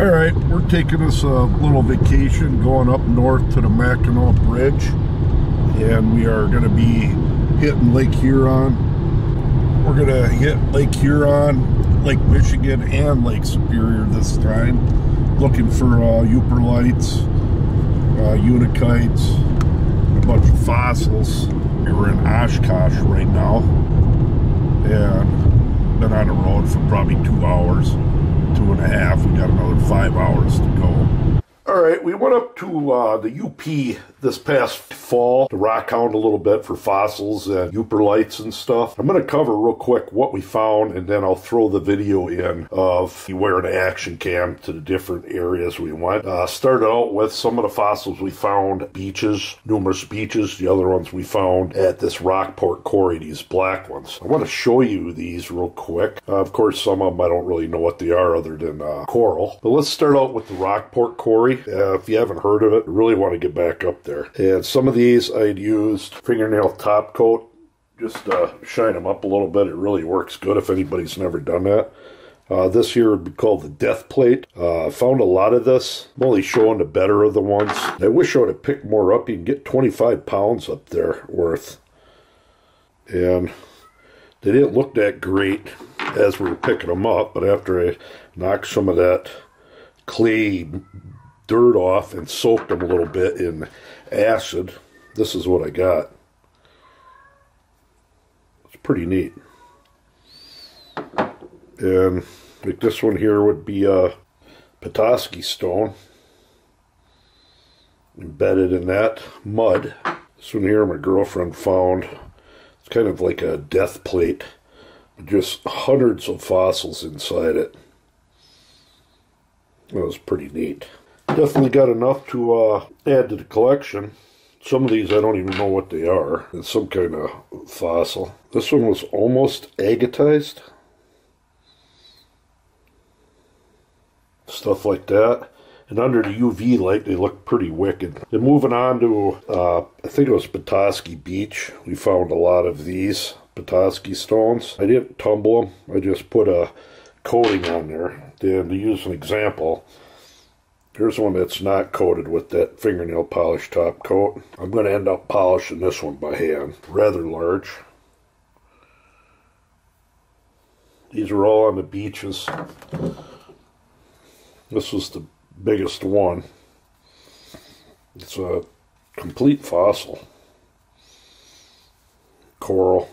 Alright, we're taking us a little vacation going up north to the Makinac Bridge, and we are going to be hitting Lake Huron. We're going to hit Lake Huron, Lake Michigan, and Lake Superior this time, looking for Yooperlites, unikites, a bunch of fossils. We're in Oshkosh right now, and been on the road for probably 2 hours. 2.5. We got another 5 hours to go. Alright, we went up to the UP this past fall to rockhound a little bit for fossils and Yooperlites and stuff. I'm going to cover real quick what we found, and then I'll throw the video in of wearing an action cam to the different areas we went. Started out with some of the fossils we found, beaches, numerous beaches. The other ones we found at this Rockport Quarry, these black ones. I want to show you these real quick. Of course, some of them I don't really know what they are other than coral. But let's start out with the Rockport Quarry. If you haven't heard of it, I really want to get back up there. And some of these I'd used fingernail top coat just to shine them up a little bit. It really works good if anybody's never done that. This here would be called the death plate. I found a lot of this. I'm only showing the better of the ones. I wish I would have picked more up. You can get 25 pounds up there worth. And they didn't look that great as we were picking them up, but after I knocked some of that clay dirt off and soaked them a little bit in acid, this is what I got. It's pretty neat. And like this one here would be a Petoskey stone embedded in that mud. This one here my girlfriend found. It's kind of like a death plate, just hundreds of fossils inside it. That was pretty neat. Definitely got enough to add to the collection. Some of these I don't even know what they are. It's some kind of fossil. This one was almost agatized. Stuff like that. And under the UV light they look pretty wicked. Then moving on to, I think it was Petoskey Beach. We found a lot of these Petoskey stones. I didn't tumble them. I just put a coating on there. Then to use an example, here's one that's not coated with that fingernail polish top coat. I'm going to end up polishing this one by hand. Rather large. These are all on the beaches. This was the biggest one. It's a complete fossil. Coral.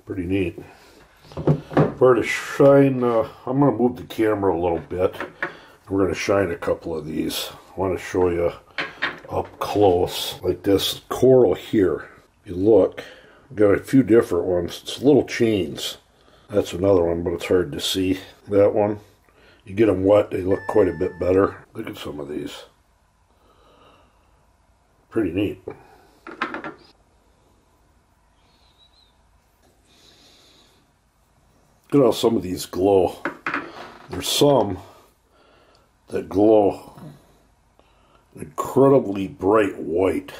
Pretty neat. For to shine, I'm going to move the camera a little bit. We're going to shine a couple of these. I want to show you up close. Like this coral here. If you look, got a few different ones. It's little chains. That's another one, but it's hard to see. That one. You get them wet, they look quite a bit better. Look at some of these. Pretty neat. Look at how some of these glow. There's some that glow incredibly bright white.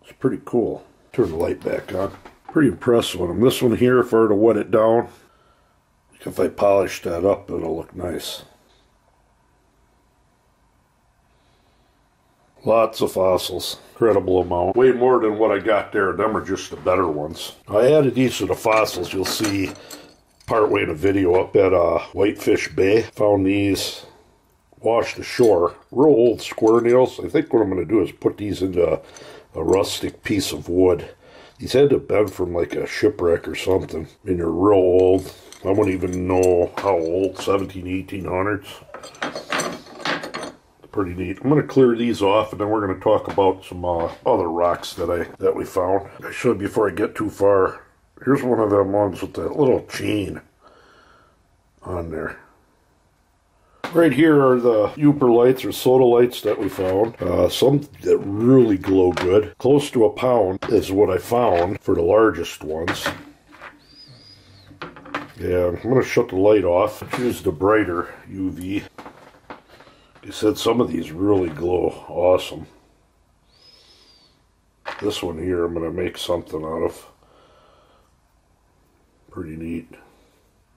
It's pretty cool. Turn the light back on. Pretty impressed with them. This one here, if I were to wet it down, if I polish that up, it'll look nice. Lots of fossils. Incredible amount. Way more than what I got there. Them are just the better ones. I added these to the fossils. You'll see partway in the video up at Whitefish Bay. Found these washed ashore. Real old square nails. I think what I'm going to do is put these into a rustic piece of wood. These had to have been from like a shipwreck or something. I mean, they're real old. I wouldn't even know how old. 1800s. Pretty neat. I'm going to clear these off, and then we're going to talk about some other rocks that we found. I should before I get too far. Here's one of them ones with that little chain on there. Right here are the Yooperlites or sodalites that we found. Some that really glow good. Close to a pound is what I found for the largest ones. And I'm going to shut the light off. Choose the brighter UV. They said some of these really glow awesome. This one here I'm going to make something out of. Pretty neat.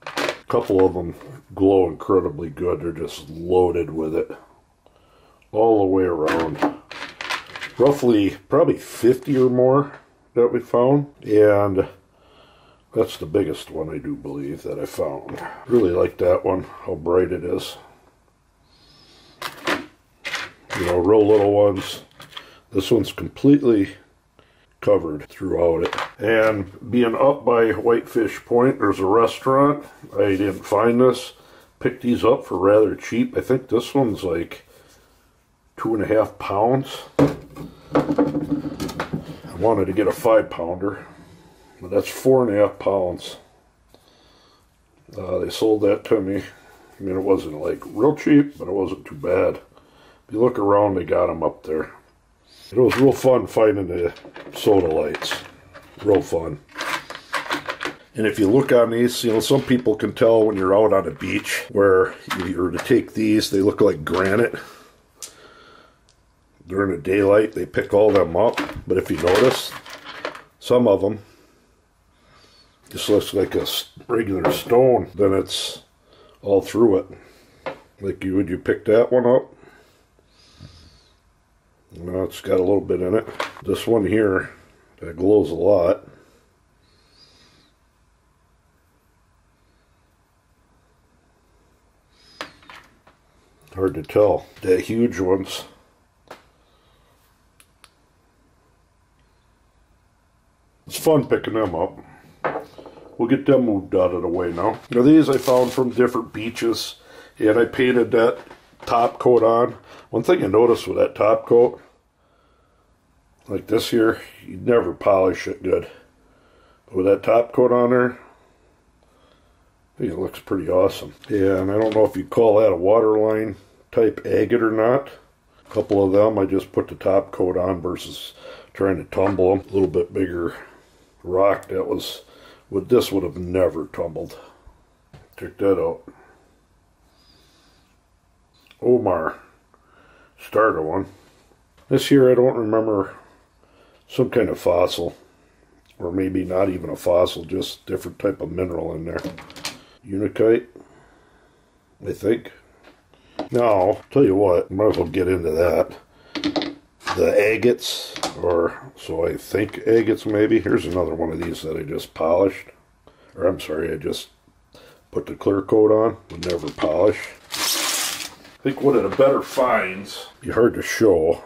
A couple of them glow incredibly good. They're just loaded with it all the way around. Roughly probably 50 or more that we found, and that's the biggest one, I do believe, that I found. Really like that one, how bright it is. You know, real little ones. This one's completely covered throughout it. And being up by Whitefish Point, there's a restaurant. I didn't find this. Picked these up for rather cheap. I think this one's like 2.5 pounds. I wanted to get a 5-pounder, but that's 4.5 pounds. They sold that to me. I mean, it wasn't like real cheap, but it wasn't too bad. If you look around, they got them up there. It was real fun finding the soda lights. Real fun. And if you look on these, you know, some people can tell when you're out on a beach where you were to take these, they look like granite. During the daylight, they pick all them up. But if you notice, some of them just looks like a regular stone. Then it's all through it. Like would you pick that one up? No, it's got a little bit in it. This one here, that glows a lot. Hard to tell. The huge ones. It's fun picking them up. We'll get them moved out of the way now. Now these I found from different beaches, and I painted that top coat on. One thing I noticed with that top coat, like this here, you never polish it good. But with that top coat on there, I think it looks pretty awesome. Yeah, and I don't know if you call that a waterline type agate or not. A couple of them I just put the top coat on versus trying to tumble them. A little bit bigger rock that was, with this would have never tumbled. Check that out. Omar started one. This here I don't remember, some kind of fossil, or maybe not even a fossil, just different type of mineral in there. Unakite, I think. Now, tell you what, might as well get into that. The agates, or so I think agates maybe. Here's another one of these that I just polished. Or I'm sorry, I just put the clear coat on, but never polish. I think one of the better finds, be hard to show,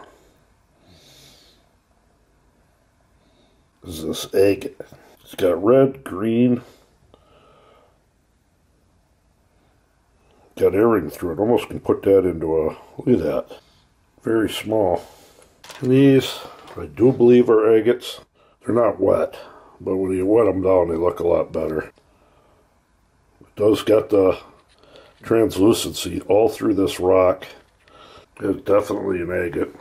is this agate. It's got red, green, got everything through it. Almost can put that into a, look at that, very small. And these, I do believe are agates. They're not wet, but when you wet them down, they look a lot better. It does got the translucency all through this rock. It's definitely an agate.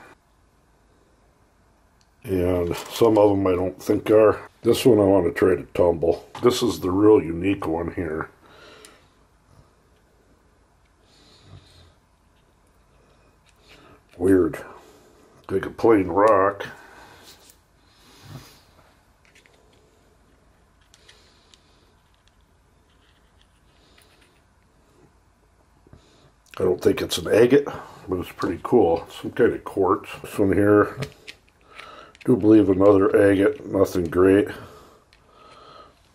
And some of them I don't think are. This one I want to try to tumble. This is the real unique one here. Weird. Like a plain rock. I don't think it's an agate, but it's pretty cool. Some kind of quartz. This one here, do believe another agate, nothing great.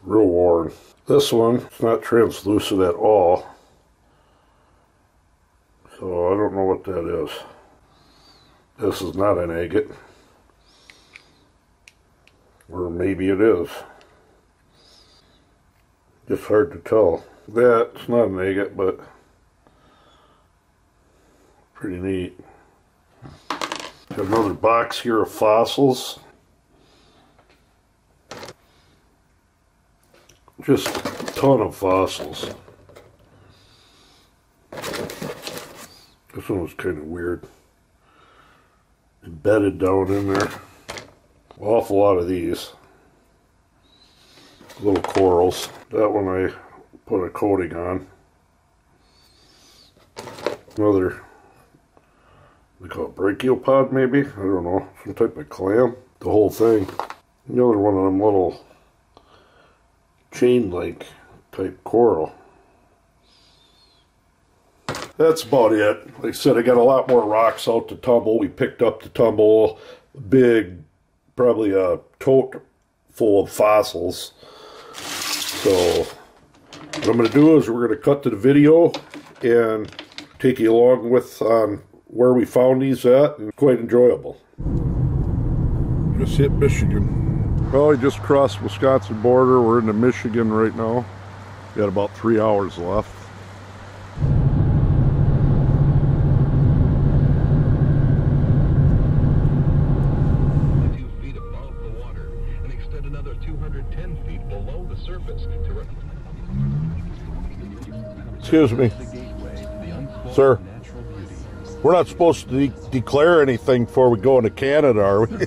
Real worn. This one, it's not translucent at all. So I don't know what that is. This is not an agate. Or maybe it is. Just hard to tell. That's not an agate, but pretty neat. Got another box here of fossils. Just a ton of fossils. This one was kind of weird. Embedded down in there. Awful lot of these. Little corals. That one I put a coating on. Another, they call it brachiopod maybe? I don't know. Some type of clam. the whole thing. Another one of them little chain link type coral. That's about it. Like I said, I got a lot more rocks out to tumble. We picked up the tumble, big, probably a tote full of fossils. So what I'm going to do is we're going to cut to the video and take you along with where we found these at, and quite enjoyable. Just hit Michigan. Well, we just crossed Wisconsin border. We're into Michigan right now. We got about 3 hours left. Excuse me, sir. We're not supposed to declare anything before we go into Canada, are we?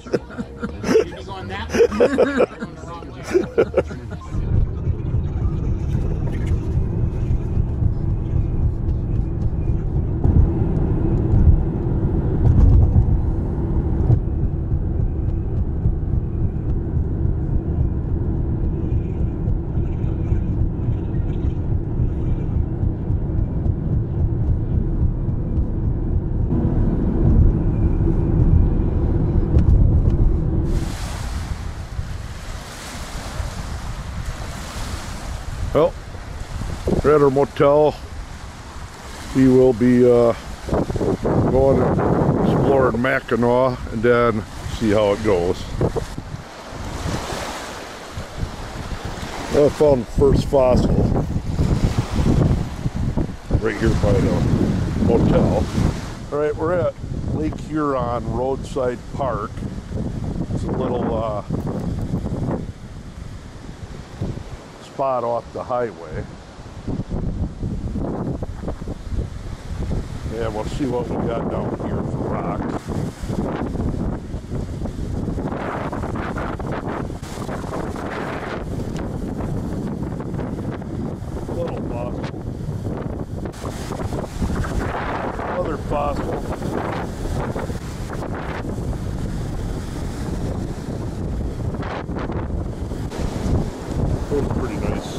Well, we're at our motel. We will be going and exploring Makinac and then see how it goes. Well, I found the first fossil right here by the motel. All right, we're at Lake Huron Roadside Park. It's a little spot off the highway, and we'll see what we got down here for rocks. Little fossil, other fossil. Pretty nice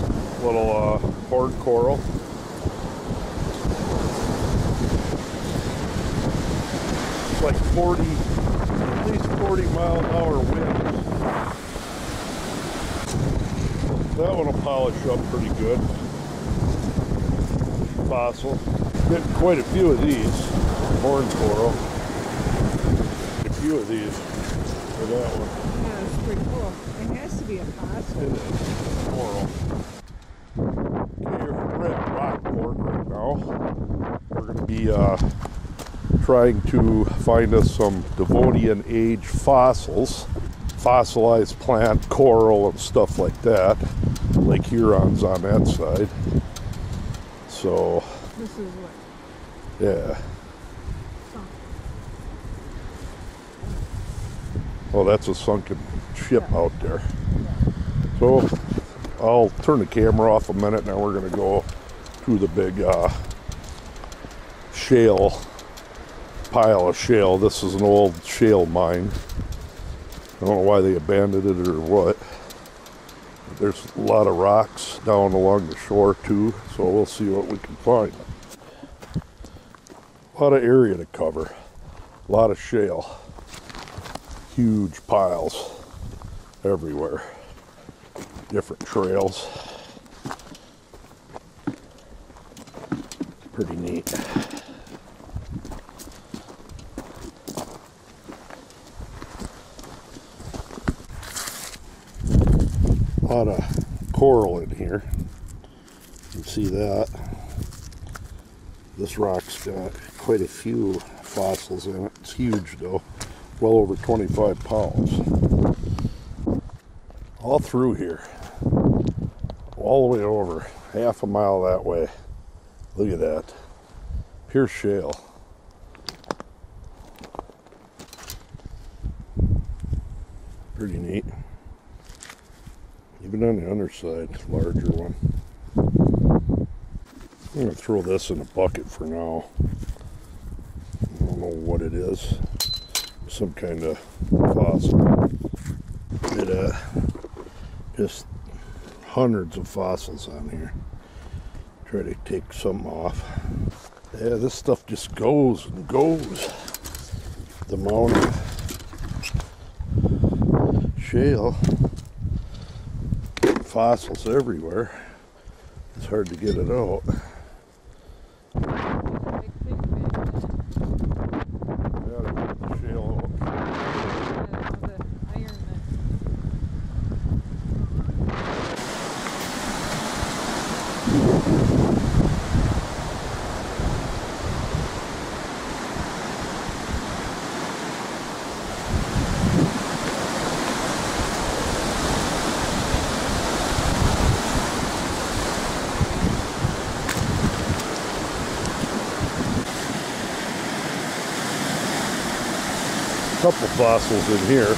little horn coral. It's like 40, at least 40-mile-an-hour winds. That one will polish up pretty good. Fossil. Getting quite a few of these. Horn coral. A few of these for that one. Yeah, it's pretty cool. It has to be a fossil. It is coral. Okay, we're at Rockport right now. We're going to be trying to find us some Devonian age fossils, fossilized plant, coral, and stuff like that. Lake Huron's on that side. So, this is what? Yeah. Oh, that's a sunken ship out there. So I'll turn the camera off a minute, and then we're going to go to the big shale, pile of shale. This is an old shale mine. I don't know why they abandoned it or what. But there's a lot of rocks down along the shore too, so we'll see what we can find. A lot of area to cover. A lot of shale. Huge piles everywhere. Different trails. Pretty neat. A lot of coral in here. You can see that. This rock's got quite a few fossils in it. It's huge though. Well over 25 pounds. All through here. All the way over. Half a mile that way. Look at that. Pure shale. Pretty neat. Even on the underside, larger one. I'm going to throw this in a bucket for now. I don't know what it is. some kind of fossil. Just hundreds of fossils on here. Try to take some off. Yeah, this stuff just goes and goes. The amount of shale, fossils everywhere. It's hard to get it out. Couple fossils in here.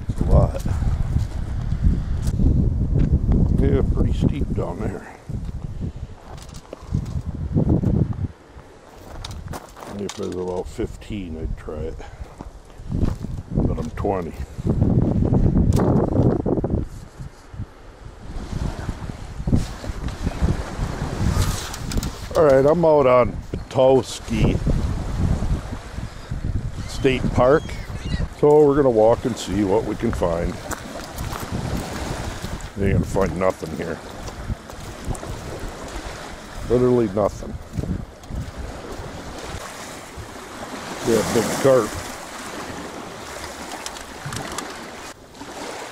It's a lot. Yeah, pretty steep down there. Maybe if I was about 15, I'd try it. But I'm 20. Alright, I'm out on Petoskey State Park, so we're going to walk and see what we can find. You ain't going to find nothing here. Literally nothing. Yeah, big carp.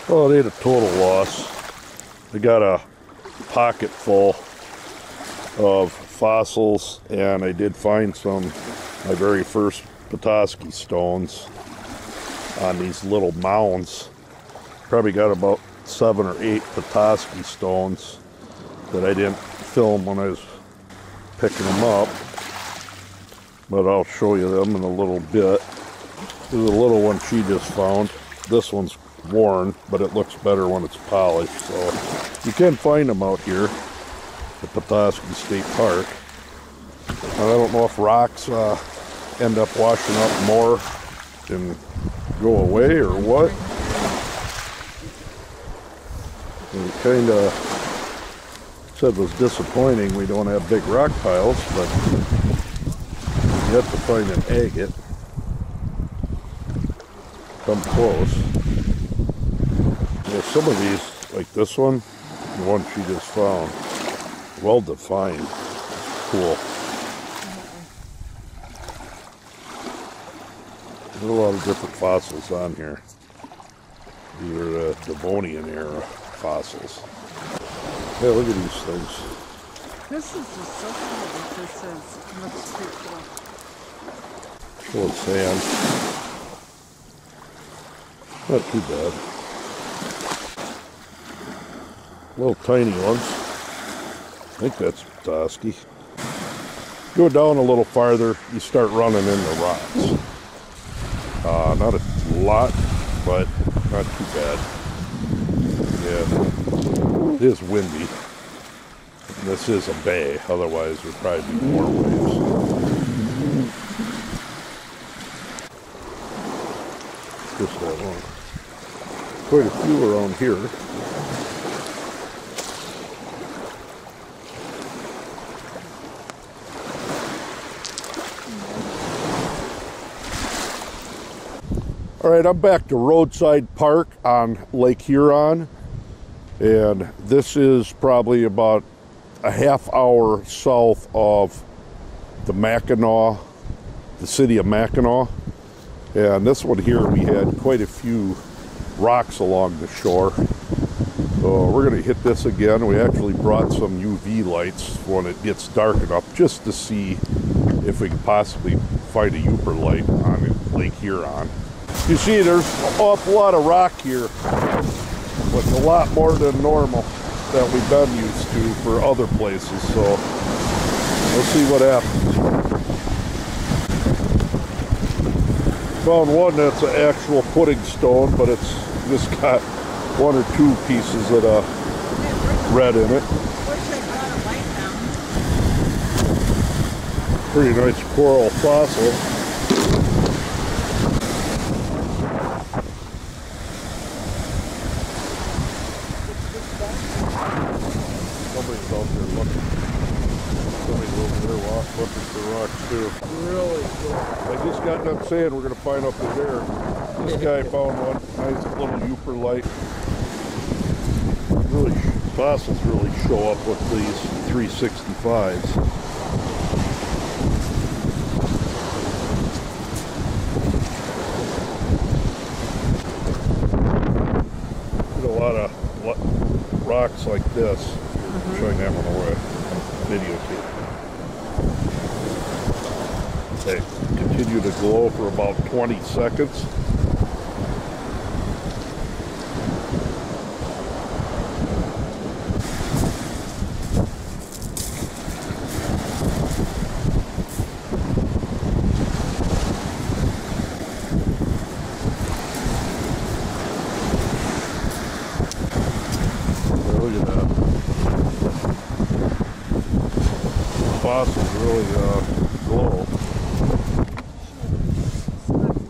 Oh, they had a total loss. They got a pocket full of fossils, and I did find my very first Petoskey stones on these little mounds. Probably got about 7 or 8 Petoskey stones that I didn't film when I was picking them up, but I'll show you them in a little bit. There's a little one she just found. This one's worn, but it looks better when it's polished, so you can find them out here. The Petoskey State Park. I don't know if rocks end up washing up more and go away or what. And it kind of said was disappointing we don't have big rock piles, but you have to find an agate. Come close. Yeah, some of these, like this one, the one she just found, well defined. Cool. There's a lot of different fossils on here. These are the Devonian era fossils. Yeah, look at these things. This is just so cool. This is looks pretty cool. Full of sand. Not too bad. Little tiny ones. I think that's Petoskey. Go down a little farther, you start running into rocks. Not a lot, but not too bad. Yeah, it is windy. And this is a bay, otherwise there'd probably be more waves. Just that one. Quite a few around here. All right, I'm back to Roadside Park on Lake Huron, and this is probably about a half hour south of the Makinac, the city of Makinac. And this one here, we had quite a few rocks along the shore. So we're going to hit this again. We actually brought some UV lights when it gets dark enough, just to see if we could possibly find a Yooperlite on Lake Huron. You see, there's an awful lot of rock here, but a lot more than normal that we've been used to for other places, so we'll see what happens. Found one that's an actual pudding stone, but it's just got 1 or 2 pieces of red in it. Wish I brought a white down. Pretty nice coral fossil. Somebody's out there looking. Somebody's over there looking for rocks too. Really cool. I just got done saying we're going to find up to there. This guy found one. Nice little Yooperlite. Really, fossils really show up with these 365s. Get a lot of rocks like this. Showing that one away. Videotape. They continue to glow for about 20 seconds. Look at that. Fossils really glow.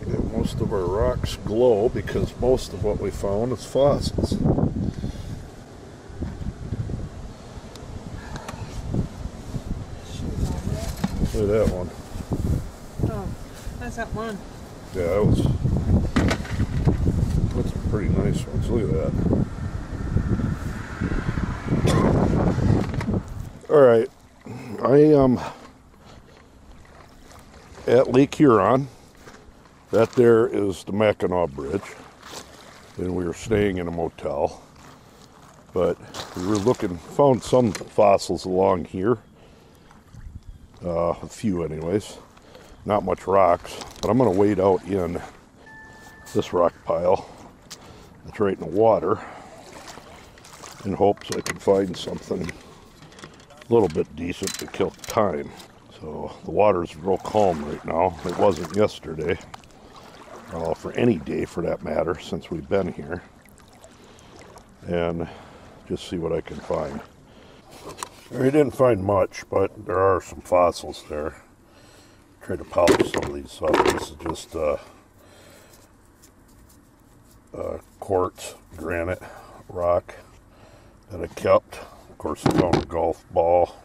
Yeah, most of our rocks glow because most of what we found is fossils. Look at that one. Oh, that's that one. Yeah, that's some pretty nice ones. Look at that. All right. I am at Lake Huron. That there is the Makinac Bridge. And we were staying in a motel. But we were found some fossils along here. A few anyways. Not much rocks. But I'm going to wade out in this rock pile. It's right in the water. In hopes I can find something a little bit decent to kill time. So the water's real calm right now. It wasn't yesterday, for any day for that matter, since we've been here. And just see what I can find. I didn't find much, but there are some fossils there. Try to polish some of these up. This is just quartz granite rock that I kept. Of course, I found a golf ball.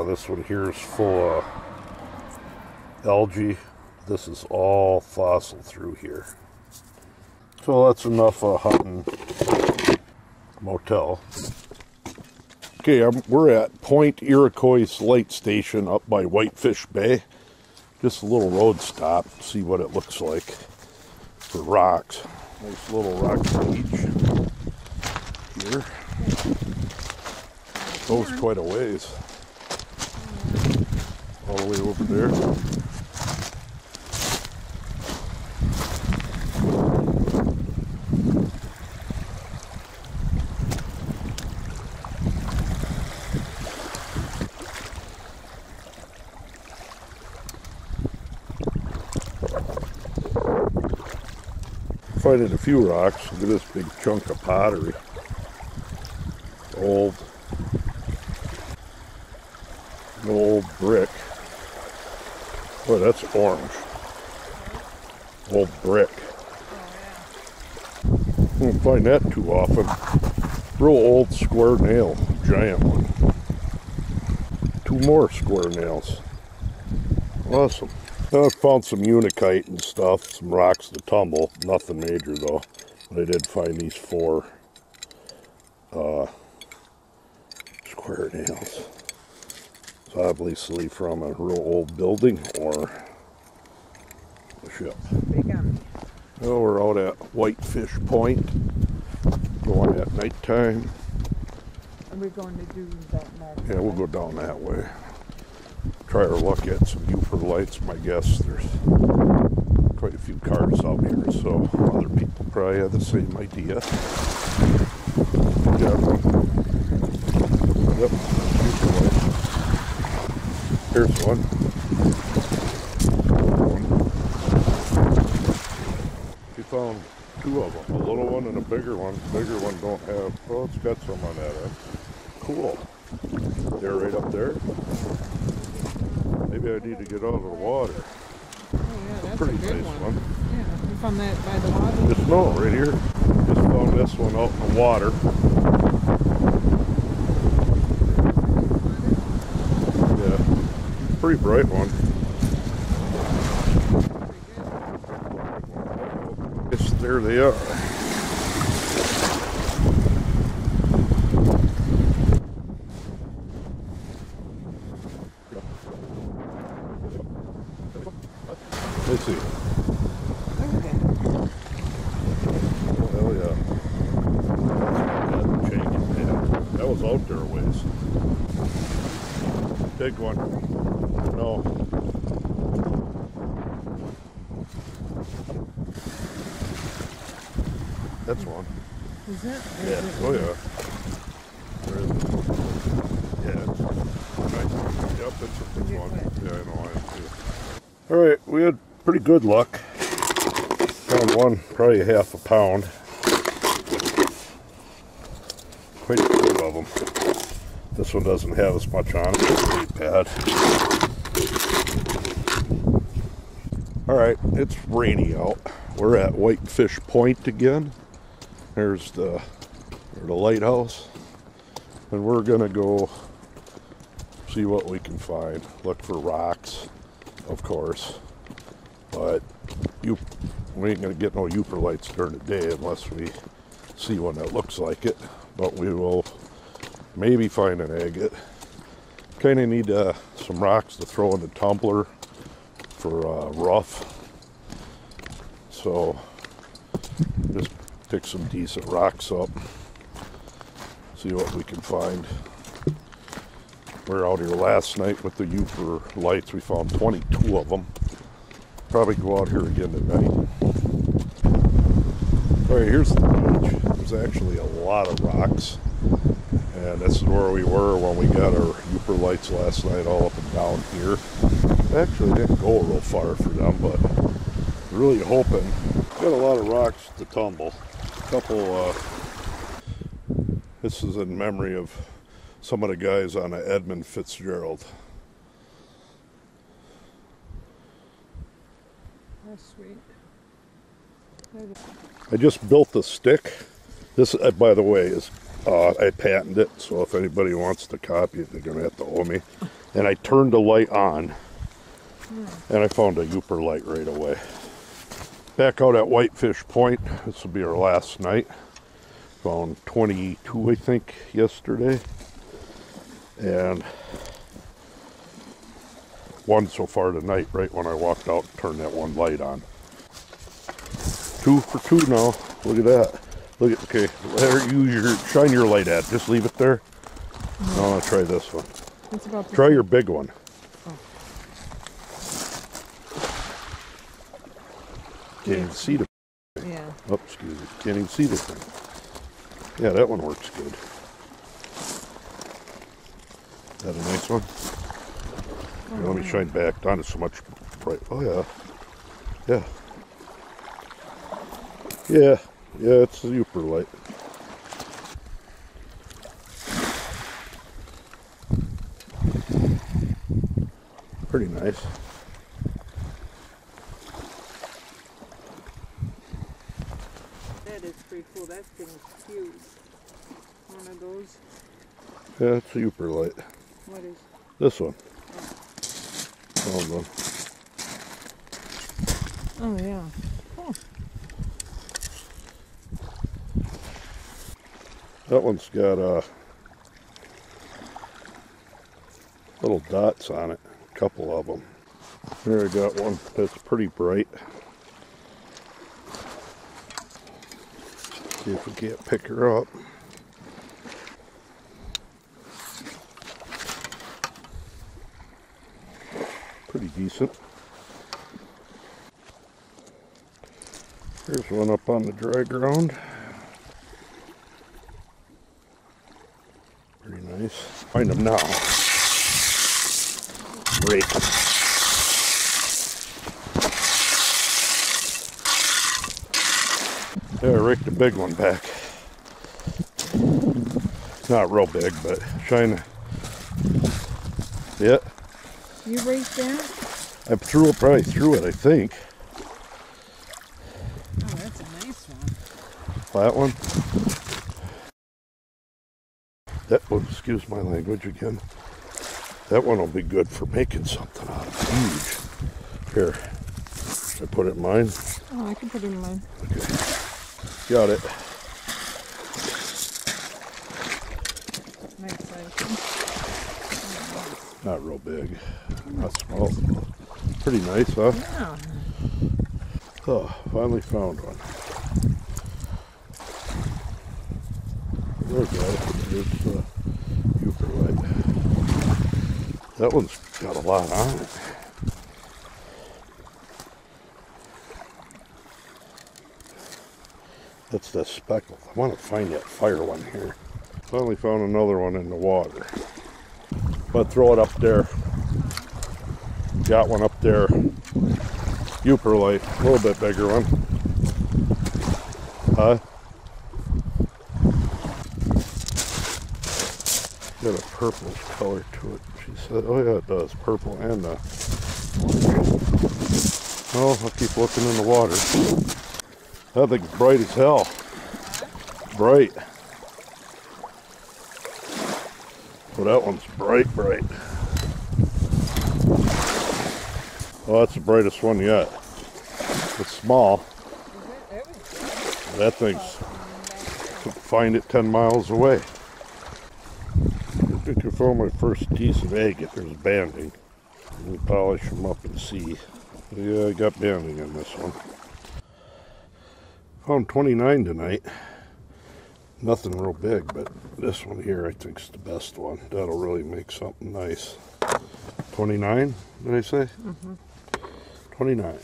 This one here is full of algae. This is all fossil through here. So that's enough hunting motel. Okay, we're at Point Iroquois Light Station up by Whitefish Bay. Just a little road stop, see what it looks like for rocks. Nice little rock beach here. Goes quite a ways. All the way over there. Finding a few rocks. Look at this big chunk of pottery. Old brick. Boy, that's orange. Old brick. I don't find that too often. Real old square nail. Giant one. 2 more square nails. Awesome. I found some unakite and stuff, some rocks to tumble, nothing major though. But I did find these 4 square nails. So obviously from a real old building or a ship. Well, we're out at Whitefish Point, going at nighttime. Are we going to do that next? Yeah, we'll go down that way. Try our luck at some Yooperlites. My guess there's quite a few cars out here, so other people probably have the same idea. Yeah. Yep, Yooperlite. Here's one. found two of them, a little one and a bigger one. The bigger one don't have, oh, it's got some on that end. Cool. They're right up there. Maybe I need to get out of the water. Oh yeah, that's Pretty a good nice one. Yeah, you found that by the water? Just no, right here. Just found this one out in the water. Yeah, pretty bright one. Yes, there they are. Let's see. Okay. Oh yeah. That was out there a ways. Big one. No. That's one. Is that? Yeah. Oh yeah. Where is it? Yeah. Nice. Yep, that's a big one. Yeah, I know. I am too. All right, we had pretty good luck. Found one, probably half a pound. Quite a few of them. This one doesn't have as much on it. It's pretty bad. All right, it's rainy out. We're at Whitefish Point again. There's the lighthouse. And we're gonna go see what we can find. Look for rocks, of course. But we ain't gonna get no Yooperlites during the day unless we see one that looks like it. But we will maybe find an agate. Kind of need some rocks to throw in the tumbler for rough. So just pick some decent rocks up. See what we can find. We were out here last night with the Yooperlites. We found 22 of them. Probably go out here again tonight. All right, here's the beach. There's actually a lot of rocks. And this is where we were when we got our Yooperlites last night, all up and down here. Actually didn't go real far for them, but really hoping. Got a lot of rocks to tumble. A couple, this is in memory of some of the guys on the Edmund Fitzgerald. That's sweet. I just built the stick. This, by the way, is I patented it, so if anybody wants to copy it, they're going to have to owe me. And I turned the light on, and I found a Yooperlite right away. Back out at Whitefish Point, this will be our last night. Found 22, I think, yesterday. And one so far tonight, right when I walked out and turned that one light on. 2 for 2 now. Look at that. Look at, okay, let her use your, shine your light at. Just leave it there. No, I'll try this one. It's about Try your big one. Oh. Can't even see the Yeah. Oh, excuse me. Can't even see the thing. Yeah, that one works good. Is that a nice one? Oh, Here, let me shine back. Not as so much bright. Oh, yeah. Yeah. Yeah. Yeah, it's a Yooperlite. Pretty nice. That is pretty cool. That thing is huge. One of those. Yeah, it's a Yooperlite. What is? This one. Hold on. Oh yeah. Cool. That one's got little dots on it. A couple of them. Here I got one that's pretty bright. See if we can't pick her up. Pretty decent. Here's one up on the dry ground. Pretty nice. Find them now. Rake them. rake the big one back. Not real big, but trying to. Yeah. You raked that? I probably threw it, I think. Oh, that's a nice one. Flat one. That one, excuse my language again. That one will be good for making something out of. Huge. Here. Should I put it in mine? Oh, I can put it in mine. Okay. Got it. Nice size. Not real big. Not small. Pretty nice, huh? Yeah. Oh, finally found one. There's that. It's Yooperlite. That one's got a lot on it. That's that speckled. I want to find that fire one here. Finally found another one in the water. But throw it up there. Got one up there. Yooperlite, a little bit bigger one. Huh? Got a purple color to it. She said, oh yeah, it does. Purple and oh, I'll keep looking in the water. That thing's bright as hell. Bright. Well, that one's bright, bright. Oh, that's the brightest one yet. It's small. That thing's, find it 10 miles away. I think I found my first decent agate. There's banding. Let me polish them up and see. Yeah, I got banding in this one. Found 29 tonight. Nothing real big, but this one here I think is the best one. That'll really make something nice. 29, did I say? 29.